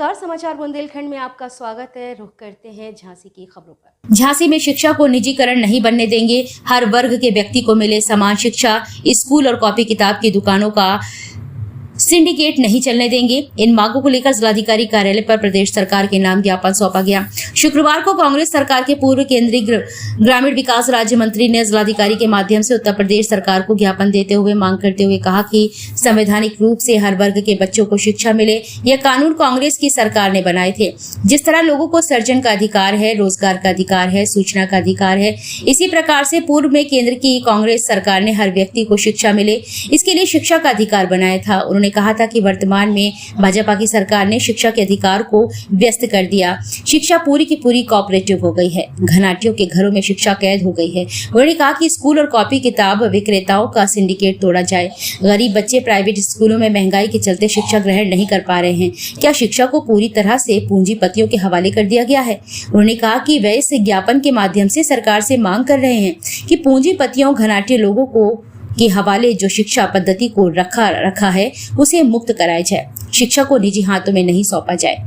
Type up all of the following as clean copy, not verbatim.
नमस्कार, समाचार बुंदेलखंड में आपका स्वागत है। रुख करते हैं झांसी की खबरों पर। झांसी में शिक्षा को निजीकरण नहीं बनने देंगे, हर वर्ग के व्यक्ति को मिले समान शिक्षा। स्कूल और कॉपी किताब की दुकानों का सिंडिकेट नहीं चलने देंगे। इन मांगों को लेकर जिलाधिकारी कार्यालय पर प्रदेश सरकार के नाम ज्ञापन सौंपा गया। शुक्रवार को कांग्रेस सरकार के पूर्व केंद्रीय ग्रामीण विकास राज्य मंत्री ने जिलाधिकारी के माध्यम से उत्तर प्रदेश सरकार को ज्ञापन देते हुए मांग करते हुए कहा कि संवैधानिक रूप से हर वर्ग के बच्चों को शिक्षा मिले। यह कानून कांग्रेस की सरकार ने बनाए थे। जिस तरह लोगों को सर्जन का अधिकार है, रोजगार का अधिकार है, सूचना का अधिकार है, इसी प्रकार से पूर्व में केंद्र की कांग्रेस सरकार ने हर व्यक्ति को शिक्षा मिले, इसके लिए शिक्षा का अधिकार बनाया था। उन्होंने कहा था कि वर्तमान में भाजपा की सरकार ने शिक्षा के अधिकार को व्यस्त कर दिया। शिक्षा पूरी की पूरी कोऑपरेटिव हो गई है, घनाटियों के घरों में शिक्षा कैद हो गई है। उन्होंने कहा कि स्कूल और कॉपी किताब विक्रेताओं का सिंडिकेट तोड़ा जाए। गरीब बच्चे प्राइवेट स्कूलों में महंगाई के चलते शिक्षा ग्रहण नहीं कर पा रहे हैं। क्या शिक्षा को पूरी तरह से पूंजीपतियों के हवाले कर दिया गया है? उन्होंने कहा कि वे इस ज्ञापन के माध्यम से सरकार से मांग कर रहे हैं कि पूंजीपतियों, घनाटे लोगों को के हवाले जो शिक्षा पद्धति को रखा है उसे मुक्त कराया जाए। शिक्षा को निजी हाथों में नहीं सौंपा जाए।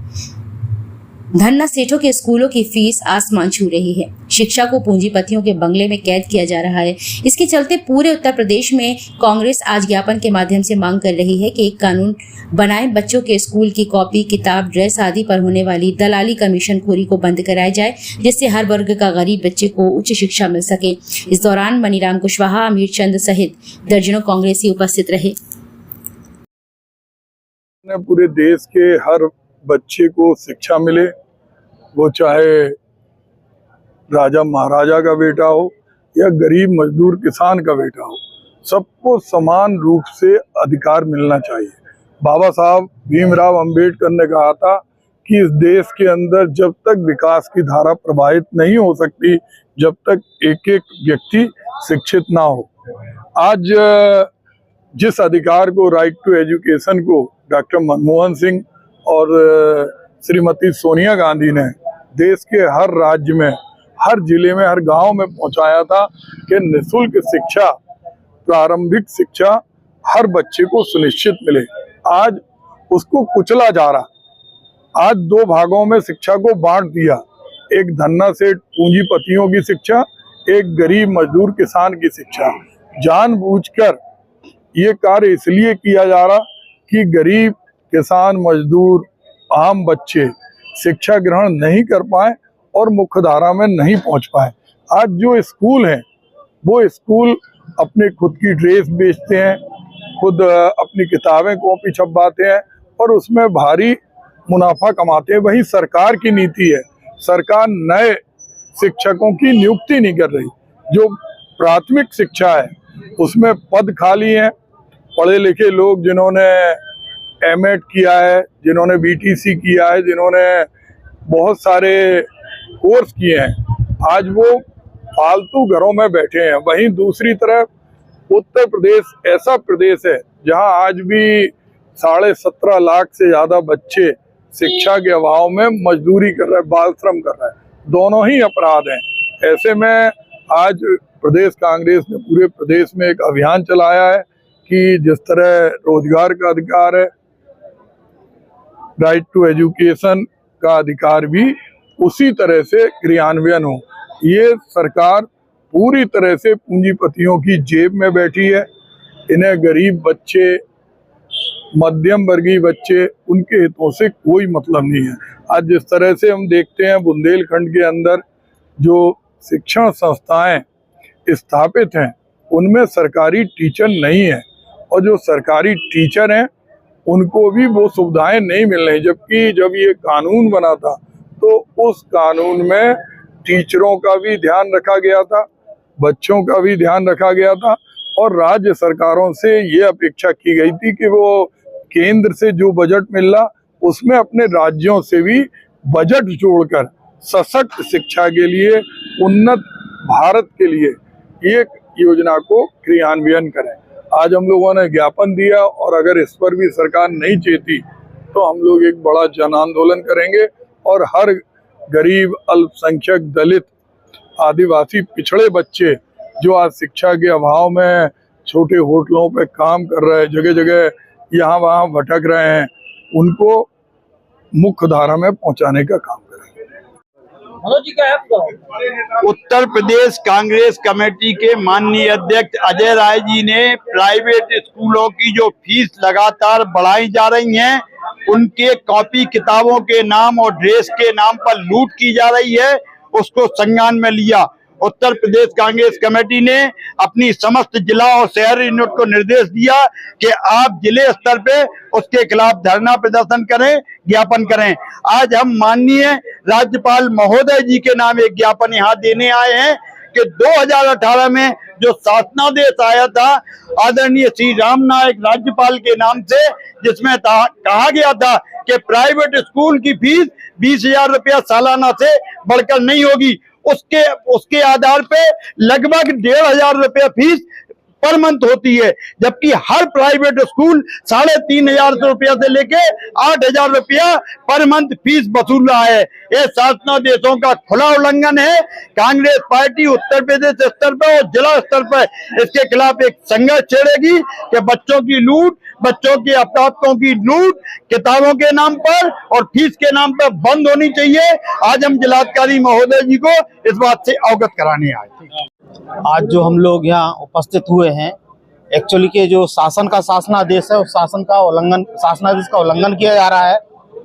धन्ना सेठों के स्कूलों की फीस आसमान छू रही है। शिक्षा को पूंजीपतियों के बंगले में कैद किया जा रहा है। इसके चलते पूरे उत्तर प्रदेश में कांग्रेस आज ज्ञापन के माध्यम से मांग कर रही है कि एक कानून बनाए, बच्चों के स्कूल की कॉपी किताब, ड्रेस आदि पर होने वाली दलाली कमीशन खोरी को बंद कराया जाए, जिससे हर वर्ग का गरीब बच्चे को उच्च शिक्षा मिल सके। इस दौरान मनीराम कुशवाहा, अमीर चंद सहित दर्जनों कांग्रेसी उपस्थित रहे। पूरे देश के हर बच्चे को शिक्षा मिले, वो चाहे राजा महाराजा का बेटा हो या गरीब मजदूर किसान का बेटा हो, सबको समान रूप से अधिकार मिलना चाहिए। बाबा साहब भीमराव अंबेडकर ने कहा था कि इस देश के अंदर जब तक विकास की धारा प्रवाहित नहीं हो सकती, जब तक एक एक व्यक्ति शिक्षित ना हो। आज जिस अधिकार को, राइट टू एजुकेशन को डॉक्टर मनमोहन सिंह और श्रीमती सोनिया गांधी ने देश के हर राज्य में, हर जिले में, हर गांव में पहुंचाया था कि निःशुल्क शिक्षा, प्रारंभिक शिक्षा हर बच्चे को सुनिश्चित मिले, आज उसको कुचला जा रहा। आज दो भागों में शिक्षा को बांट दिया, एक धन्ना सेठ पूंजीपतियों की शिक्षा, एक गरीब मजदूर किसान की शिक्षा। जानबूझकर ये कार्य इसलिए किया जा रहा कि गरीब किसान, मजदूर, आम बच्चे शिक्षा ग्रहण नहीं कर पाए और मुख्य धारा में नहीं पहुंच पाए। आज जो स्कूल हैं वो स्कूल अपने खुद की ड्रेस बेचते हैं, खुद अपनी किताबें कॉपी छपवाते हैं और उसमें भारी मुनाफा कमाते हैं। वही सरकार की नीति है, सरकार नए शिक्षकों की नियुक्ति नहीं कर रही। जो प्राथमिक शिक्षा है उसमें पद खाली हैं। पढ़े लिखे लोग जिन्होंने एमएड किया है, जिन्होंने बीटीसी किया है, जिन्होंने बहुत सारे कोर्स किए हैं, आज वो फालतू घरों में बैठे हैं। वहीं दूसरी तरफ उत्तर प्रदेश ऐसा प्रदेश है जहां आज भी 17.5 लाख से ज्यादा बच्चे शिक्षा के अभाव में मजदूरी कर रहे हैं, बाल श्रम कर रहे हैं। दोनों ही अपराध हैं। ऐसे में आज प्रदेश कांग्रेस ने पूरे प्रदेश में एक अभियान चलाया है कि जिस तरह रोजगार का अधिकार है, राइट टू एजुकेशन का अधिकार भी उसी तरह से क्रियान्वयन हो। ये सरकार पूरी तरह से पूंजीपतियों की जेब में बैठी है। इन्हें गरीब बच्चे, मध्यम वर्गीय बच्चे, उनके हितों से कोई मतलब नहीं है। आज जिस तरह से हम देखते हैं बुंदेलखंड के अंदर जो शिक्षण संस्थाएं स्थापित हैं उनमें सरकारी टीचर नहीं है और जो सरकारी टीचर हैं उनको भी वो सुविधाएं नहीं मिल रही। जबकि जब ये कानून बना था तो उस कानून में टीचरों का भी ध्यान रखा गया था, बच्चों का भी ध्यान रखा गया था और राज्य सरकारों से ये अपेक्षा की गई थी कि वो केंद्र से जो बजट मिल रहा उसमें अपने राज्यों से भी बजट जोड़कर सशक्त शिक्षा के लिए, उन्नत भारत के लिए एक योजना को क्रियान्वयन करें। आज हम लोगों ने ज्ञापन दिया और अगर इस पर भी सरकार नहीं चेती तो हम लोग एक बड़ा जन आंदोलन करेंगे और हर गरीब, अल्पसंख्यक, दलित, आदिवासी, पिछड़े बच्चे जो आज शिक्षा के अभाव में छोटे होटलों पे काम कर रहे हैं, जगह जगह यहाँ वहाँ भटक रहे हैं, उनको मुख्य धारा में पहुंचाने का काम करेंगे। मनोज जी, क्या है आपका? उत्तर प्रदेश कांग्रेस कमेटी के माननीय अध्यक्ष अजय राय जी ने प्राइवेट स्कूलों की जो फीस लगातार बढ़ाई जा रही है, उनके कॉपी किताबों के नाम और ड्रेस के नाम पर लूट की जा रही है, उसको संज्ञान में लिया। उत्तर प्रदेश कांग्रेस कमेटी ने अपनी समस्त जिला और शहर यूनिट को निर्देश दिया कि आप जिले स्तर पे उसके खिलाफ धरना प्रदर्शन करें, ज्ञापन करें। आज हम माननीय राज्यपाल महोदय जी के नाम एक ज्ञापन यहाँ देने आए हैं कि 2018 में जो शासनादेश आया था आदरणीय श्री राम नाईक राज्यपाल के नाम से, जिसमें कहा गया था कि प्राइवेट स्कूल की फीस 20,000 रुपया सालाना से बढ़कर नहीं होगी, उसके आधार पे लगभग 1,500 रुपया फीस पर मंथ होती है, जबकि हर प्राइवेट स्कूल 3,500 रुपया से लेके 8,000 रुपया पर मंथ फीस वसूल रहा है। ये शासनादेशों का खुला उल्लंघन है। कांग्रेस पार्टी उत्तर प्रदेश स्तर पर और जिला स्तर पर इसके खिलाफ एक संघर्ष छेड़ेगी कि बच्चों की लूट, बच्चों के अध्यापकों की लूट किताबों के नाम पर और फीस के नाम पर बंद होनी चाहिए। आज हम जिलाधिकारी महोदय जी को इस बात से अवगत कराने आए। आज जो हम लोग यहाँ उपस्थित हुए हैं, एक्चुअली के जो शासन का शासनादेश है, उस शासनादेश का उल्लंघन किया जा रहा है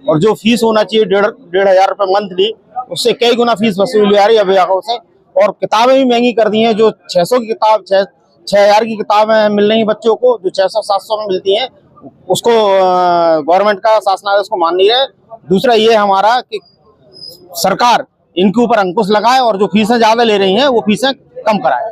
और जो फीस होना चाहिए 1,500 रुपये मंथली, उससे कई गुना फीस वसूली जा रही है अभिभावकों से। और किताबें भी महंगी कर दी हैं। जो 600 की किताब 6,000 की किताबें मिल रही बच्चों को, जो 600-700 में मिलती हैं, उसको गवर्नमेंट का शासनादेश को मान नहीं रहे। दूसरा ये हमारा कि सरकार इनके ऊपर अंकुश लगाए और जो फीसें ज्यादा ले रही हैं वो फीसें कम कराए।